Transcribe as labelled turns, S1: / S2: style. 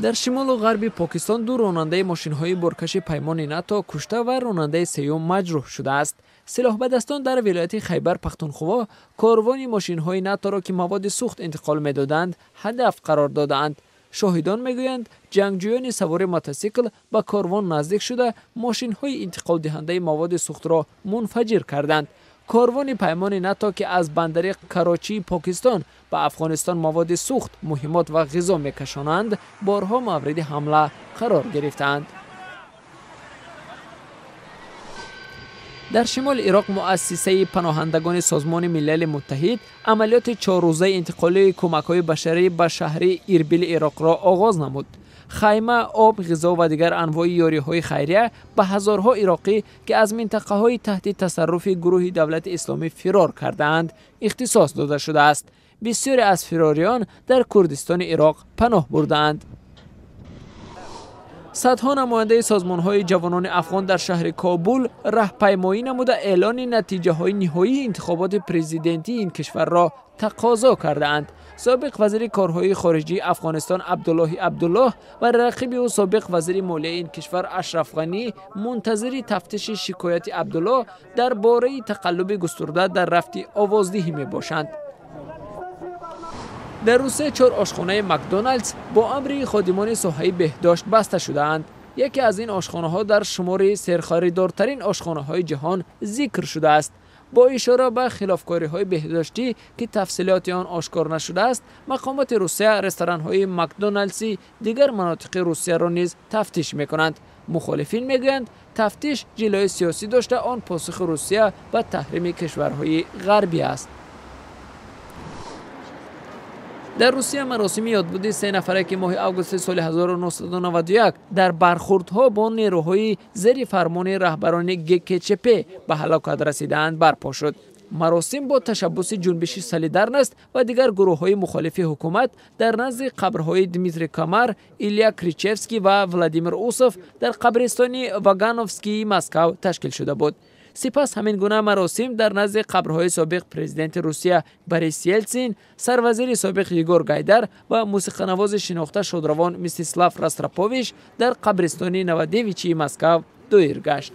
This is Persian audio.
S1: در شمال و غرب پاکستان دو راننده ماشین‌های بارکش پیمان ناتو کشته و راننده سیوم مجروح شده است. سلاح‌بدستان در ولایت خیبر پختونخوا کاروان ماشین‌های ناتو را که مواد سوخت انتقال می‌دادند هدف قرار دادند. شاهدان میگویند جنگجویان سوار موتورسیکل به کاروان نزدیک شده ماشین‌های انتقال دهنده مواد سوخت را منفجر کردند. کاروان پیمان ناتو که از بندر کراچی پاکستان به افغانستان مواد سوخت، مهمات و غذا میکشانند، بارها مورد حمله قرار گرفتند. در شمال عراق مؤسسه پناهندگان سازمان ملل متحد عملیات 4 روزه انتقال کمک‌های بشری به شهر اربیل عراق را آغاز نمود. خیمه، آب، غذا و دیگر انواع یاری‌های خیریه به هزارها عراقی که از منطقه‌های تحت تصرف گروه دولت اسلامی فرار کردند اختصاص داده شده است. بسیاری از فراریان در کردستان عراق پناه بردند. صدها نماینده سازمان‌های جوانان افغان در شهر کابل راهپیمایی نموده اعلان نتیجه‌های نهایی انتخابات پرزیدنتی این کشور را تقاضا کردند. سابق وزیر کارهای خارجی افغانستان عبدالله عبدالله و رقیب او سابق وزیر مالیه این کشور اشرف غنی منتظر تفتیش شکایت عبدالله درباره تقلب گسترده در رفع آوازدهی میباشند. در روسیه 4 آشخانه مکدونالدز با امر خادمان ساحه بهداشت بسته شده‌اند. یکی از این آشخانه‌ها در شمار سرخریدارترین آشخانه‌های جهان ذکر شده است. با اشاره به خلافکاری‌های بهداشتی که تفصیلات آن آشکار نشده است، مقامات روسیه رستوران‌های مکدونالدزی دیگر مناطق روسیه را نیز تفتیش می‌کنند. مخالفین می‌گویند تفتیش جلوی سیاسی داشته آن پاسخ روسیه به تحریم کشورهای غربی است. در روسیه مراسم یادبود 3 نفره که ماه آگوست سال 1991 در برخوردها با نیروهای زیر فرمان رهبران گکچپ به هلاکت رسیدند برپا شد. مراسم با تشبث جنبش سالیدارنست و دیگر گروه‌های مخالف حکومت در نزد قبرهای دمیتری کامر، ایلیا کریچفسکی و ولادیمیر اوسوف در قبرستان واگانوفسکی مسکو تشکیل شده بود. سپس همین گونه مراسم در نزد قبرهای سابق پرزیدنت روسیه بوریس یلتسین، سروزیر سابق ایگور گایدر و موسیقی‌نواز شناخته شادروان میستیسلاو راستروپوویچ در قبرستان نوادیویچی مسکو دایر گشت.